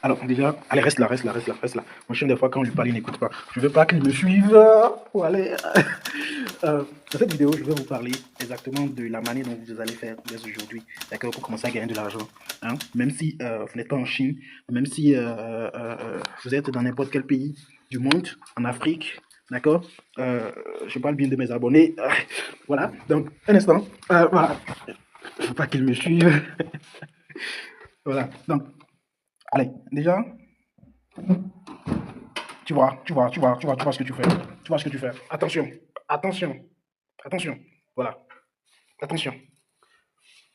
Alors, déjà, allez, reste là, reste là, reste là, reste là. Mon chien, des fois, quand je parle, il n'écoute pas. Je veux pas qu'il me suive. Pour aller. Dans cette vidéo, je vais vous parler exactement de la manière dont vous allez faire dès aujourd'hui, d'accord, pour commencer à gagner de l'argent. Hein? Même si vous n'êtes pas en Chine, même si vous êtes dans n'importe quel pays du monde, en Afrique, d'accord. Je parle bien de mes abonnés. Voilà, donc, un instant. Voilà. Je veux pas qu'il me suive. Voilà, donc, allez, déjà, tu vois ce que tu fais. Tu vois ce que tu fais. Attention, attention, attention. Voilà, attention.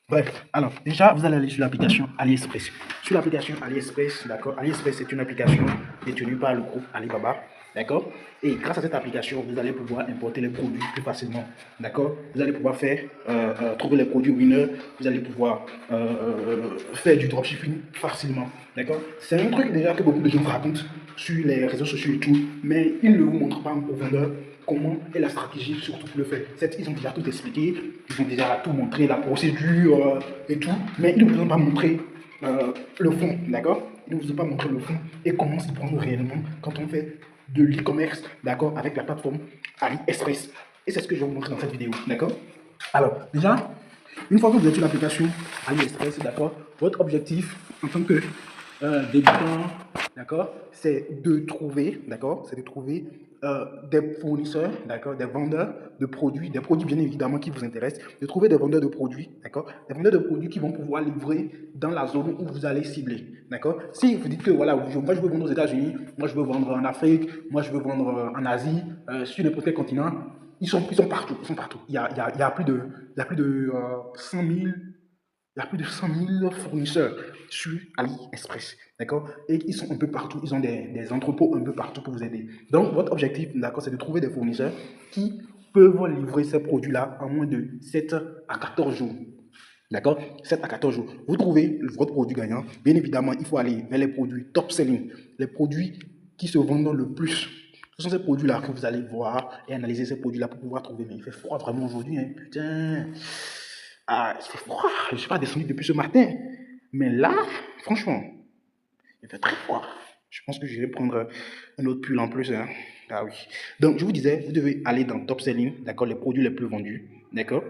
Bref, alors, déjà, vous allez aller sur l'application AliExpress. Sur l'application AliExpress, d'accord, AliExpress, c'est une application détenue par le groupe Alibaba, d'accord. Et grâce à cette application, vous allez pouvoir importer les produits plus facilement, d'accord. Vous allez pouvoir faire, trouver les produits winners, vous allez pouvoir faire du dropshipping facilement, d'accord. C'est un truc déjà que beaucoup de gens racontent sur les réseaux sociaux et tout, mais ils ne vous montrent pas aux vendeurs comment est la stratégie surtout pour le faire. Ils ont déjà tout expliqué, ils ont déjà tout montré, la procédure et tout, mais ils ne vous ont pas montré le fond, d'accord. Ils ne vous ont pas montré le fond et comment s'y prendre réellement quand on fait de l'e-commerce, d'accord, avec la plateforme AliExpress. Et c'est ce que je vais vous montrer dans cette vidéo, d'accord. Alors, déjà, une fois que vous êtes sur l'application AliExpress, d'accord, votre objectif en tant que débutant, d'accord, c'est de trouver, d'accord, c'est de trouver des fournisseurs, d'accord, des vendeurs de produits, des produits bien évidemment qui vous intéressent, de trouver des vendeurs de produits, d'accord, des vendeurs de produits qui vont pouvoir livrer dans la zone où vous allez cibler, d'accord. Si vous dites que voilà, moi je veux vendre aux États-Unis, moi je veux vendre en Afrique, moi je veux vendre en Asie, sur n'importe quel continent, ils sont partout, ils sont partout. Il y a plus de, 100 000, il y a plus de 100 000 fournisseurs sur AliExpress, d'accord. Et ils sont un peu partout, ils ont des entrepôts un peu partout pour vous aider. Donc, votre objectif, d'accord, c'est de trouver des fournisseurs qui peuvent livrer ces produits-là en moins de 7 à 14 jours. D'accord, 7 à 14 jours. Vous trouvez votre produit gagnant. Bien évidemment, il faut aller vers les produits top selling, les produits qui se vendent le plus. Ce sont ces produits-là que vous allez voir et analyser ces produits-là pour pouvoir trouver. Mais il fait froid vraiment aujourd'hui, hein. Putain. Ah, il fait froid. Je ne suis pas descendu depuis ce matin. Mais là, franchement, il fait très froid. Je pense que je vais prendre un autre pull en plus, hein. Ah oui. Donc, je vous disais, vous devez aller dans Top Selling, d'accord, les produits les plus vendus, d'accord,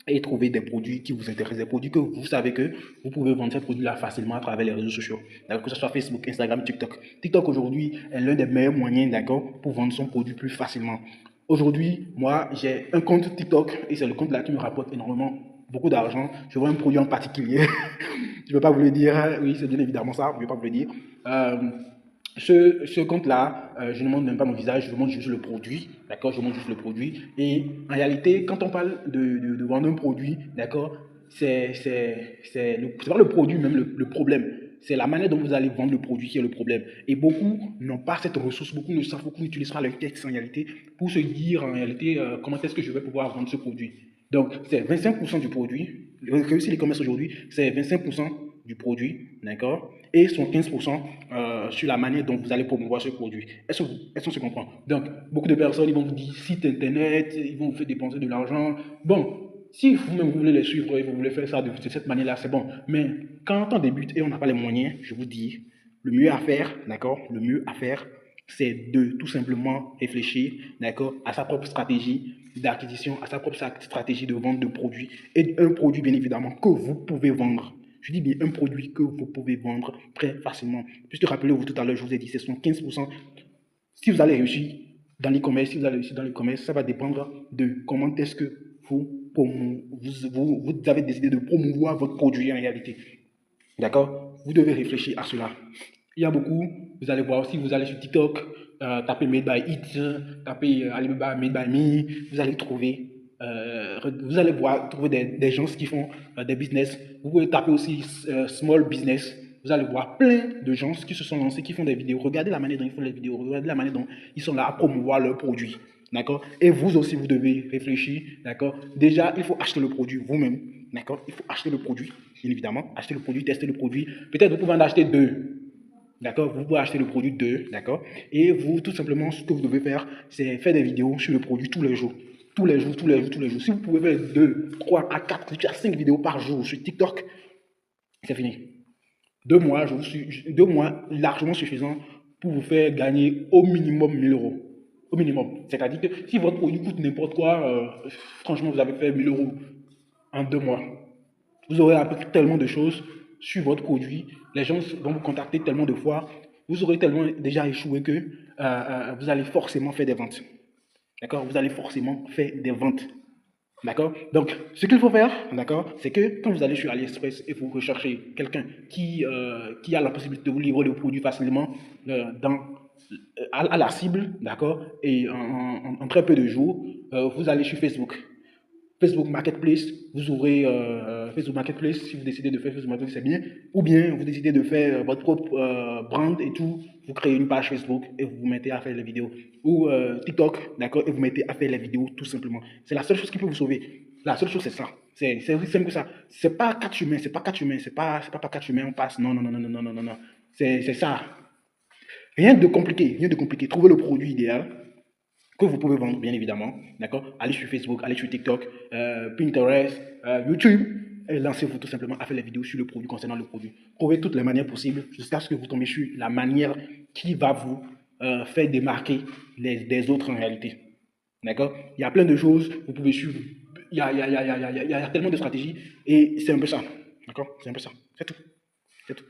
et trouver des produits qui vous intéressent, des produits que vous savez que vous pouvez vendre ces produits-là facilement à travers les réseaux sociaux, d'accord, que ce soit Facebook, Instagram, TikTok. TikTok aujourd'hui est l'un des meilleurs moyens, d'accord, pour vendre son produit plus facilement. Aujourd'hui, moi, j'ai un compte TikTok et c'est le compte là qui me rapporte énormément, beaucoup d'argent. Je vois un produit en particulier. Je ne vais pas vous le dire. Oui, c'est bien évidemment ça. Je ne vais pas vous le dire. Euh, ce compte-là, je ne montre même pas mon visage, je montre juste le produit, d'accord, je montre juste le produit. Et en réalité, quand on parle de vendre un produit, d'accord, c'est pas le produit même le problème. C'est la manière dont vous allez vendre le produit qui est le problème. Et beaucoup n'ont pas cette ressource, beaucoup ne savent, beaucoup n'utilisent pas le texte en réalité pour se dire en réalité comment est-ce que je vais pouvoir vendre ce produit. Donc, c'est 25% du produit. Réussir l'e-commerce aujourd'hui, c'est 25% du produit, d'accord, et son 15% sur la manière dont vous allez promouvoir ce produit. Est-ce qu'on se comprend? Donc, beaucoup de personnes, ils vont vous dire site internet, ils vont vous faire dépenser de l'argent. Bon, si vous-même vous voulez les suivre et vous voulez faire ça de cette manière-là, c'est bon. Mais quand on débute et on n'a pas les moyens, je vous dis, le mieux à faire, d'accord, le mieux à faire, c'est de tout simplement réfléchir, d'accord, à sa propre stratégie d'acquisition, à sa propre stratégie de vente de produits et un produit bien évidemment que vous pouvez vendre. Je dis bien un produit que vous pouvez vendre très facilement. Puisque rappelez-vous tout à l'heure, je vous ai dit, c'est 15%. Si vous allez réussir dans l'e-commerce, si vous allez réussir dans l'e-commerce, ça va dépendre de comment est-ce que vous avez décidé de promouvoir votre produit en réalité. D'accord. Vous devez réfléchir à cela. Il y a beaucoup, vous allez voir, si vous allez sur TikTok, tapez Made by It, tapez Alibaba Made by Me, vous allez trouver, vous allez voir, trouver des gens qui font des business. Vous pouvez taper aussi Small Business. Vous allez voir plein de gens qui se sont lancés, qui font des vidéos. Regardez la manière dont ils font les vidéos, regardez la manière dont ils sont là à promouvoir leurs produits. D'accord. Et vous aussi, vous devez réfléchir. D'accord. Déjà, il faut acheter le produit vous-même. D'accord. Il faut acheter le produit, bien évidemment. Acheter le produit, tester le produit. Peut-être vous pouvez en acheter deux. D'accord. Vous pouvez acheter le produit deux. D'accord. Et vous, tout simplement, ce que vous devez faire, c'est faire des vidéos sur le produit tous les jours. Tous les jours, tous les jours, tous les jours. Si vous pouvez faire 2, 3 à 4, à 5 vidéos par jour sur TikTok, c'est fini. 2 mois largement suffisant pour vous faire gagner au minimum 1000 euros. Au minimum. C'est-à-dire que si votre produit coûte n'importe quoi, franchement, vous avez fait 1000 euros en 2 mois. Vous aurez appris tellement de choses sur votre produit. Les gens vont vous contacter tellement de fois. Vous aurez tellement déjà échoué que vous allez forcément faire des ventes. D'accord? Vous allez forcément faire des ventes. D'accord? Donc, ce qu'il faut faire, d'accord, c'est que quand vous allez sur AliExpress et vous recherchez quelqu'un qui a la possibilité de vous livrer le produit facilement à la cible, d'accord, et en très peu de jours, vous allez sur Facebook. Facebook Marketplace, vous ouvrez Facebook Marketplace, si vous décidez de faire Facebook Marketplace, c'est bien. Ou bien vous décidez de faire votre propre brand et tout, vous créez une page Facebook et vous vous mettez à faire les vidéos. Ou TikTok, d'accord, et vous mettez à faire les vidéos tout simplement. C'est la seule chose qui peut vous sauver. La seule chose, c'est ça. C'est aussi simple que ça. C'est pas quatre chemins, c'est pas quatre chemins, c'est pas par quatre chemins, on passe. Non, non, non, non, non, non, non, non. C'est ça. Rien de compliqué, rien de compliqué. Trouvez le produit idéal que vous pouvez vendre, bien évidemment. D'accord? Allez sur Facebook, allez sur TikTok, Pinterest, YouTube, et lancez-vous tout simplement à faire les vidéos sur le produit, concernant le produit. Trouvez toutes les manières possibles jusqu'à ce que vous tombiez sur la manière qui va vous faire démarquer des autres en réalité. D'accord? Il y a plein de choses, vous pouvez suivre. Il y a tellement de stratégies et c'est un peu ça. D'accord? C'est un peu ça. C'est tout. C'est tout.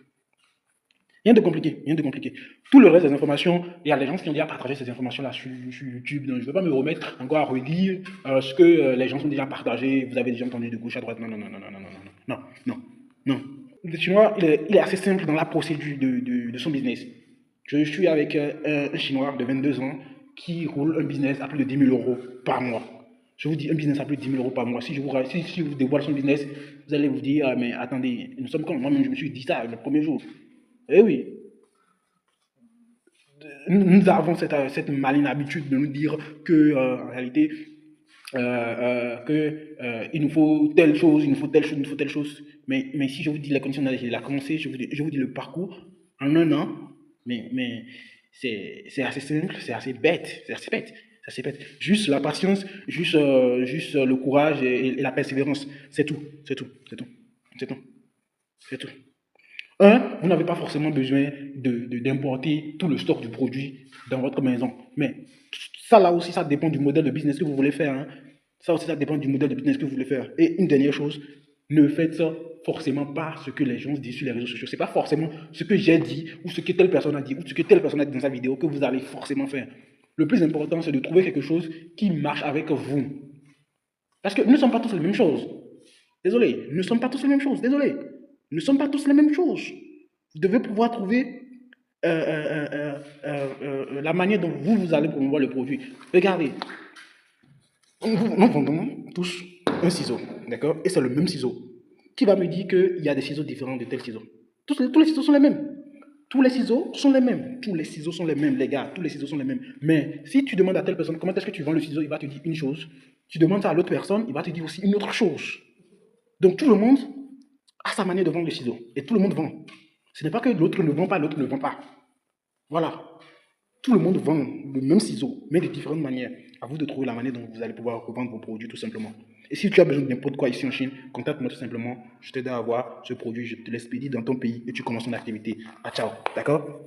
Rien de compliqué, rien de compliqué. Tout le reste des informations, il y a les gens qui ont déjà partagé ces informations-là sur YouTube, donc je ne vais pas me remettre encore à redire ce que les gens ont déjà partagé, vous avez déjà entendu de gauche à droite. Non, non, non, non, non, non, non, non, non, non. Le Chinois, il est assez simple dans la procédure de son business. Je suis avec un Chinois de 22 ans qui roule un business à plus de 10 000 euros par mois. Je vous dis un business à plus de 10 000 euros par mois. Si je vous dévoile son business, vous allez vous dire, mais attendez, nous sommes quand moi-même, je me suis dit ça le premier jour. Eh oui, nous avons cette maligne habitude de nous dire que, en réalité, il nous faut telle chose, il nous faut telle chose, il nous faut telle chose. Mais si je vous dis les conditions dans lesquelles il a commencé, je vous dis le parcours en un an, mais c'est assez simple, c'est assez bête, c'est assez bête. C'est assez bête. Juste la patience, juste le courage et la persévérance. C'est tout, c'est tout, c'est tout, c'est tout, c'est tout. Vous n'avez pas forcément besoin d'importer tout le stock du produit dans votre maison. Mais ça, là aussi, ça dépend du modèle de business que vous voulez faire. Hein. Ça aussi, ça dépend du modèle de business que vous voulez faire. Et une dernière chose, ne faites ça forcément pas ce que les gens disent sur les réseaux sociaux. Ce n'est pas forcément ce que j'ai dit ou ce que telle personne a dit ou ce que telle personne a dit dans sa vidéo que vous allez forcément faire. Le plus important, c'est de trouver quelque chose qui marche avec vous. Parce que nous ne sommes pas tous les mêmes choses. Désolé, nous ne sommes pas tous les mêmes choses. Désolé. Nous ne sommes pas tous les mêmes choses. Vous devez pouvoir trouver la manière dont vous allez promouvoir le produit. Regardez, nous vendons tous un ciseau, d'accord? Et c'est le même ciseau. Qui va me dire qu'il y a des ciseaux différents de tel ciseau? Tous les ciseaux sont les mêmes. Tous les ciseaux sont les mêmes. Tous les ciseaux sont les mêmes, les gars. Tous les ciseaux sont les mêmes. Mais si tu demandes à telle personne comment est-ce que tu vends le ciseau, il va te dire une chose. Tu demandes ça à l'autre personne, il va te dire aussi une autre chose. Donc tout le monde a sa manière de vendre le ciseau. Et tout le monde vend. Ce n'est pas que l'autre ne vend pas, l'autre ne vend pas. Voilà. Tout le monde vend le même ciseau, mais de différentes manières. À vous de trouver la manière dont vous allez pouvoir revendre vos produits tout simplement. Et si tu as besoin de n'importe quoi ici en Chine, contacte-moi tout simplement. Je t'aide à avoir ce produit, je te l'expédie dans ton pays et tu commences ton activité. Ah, ciao. D'accord?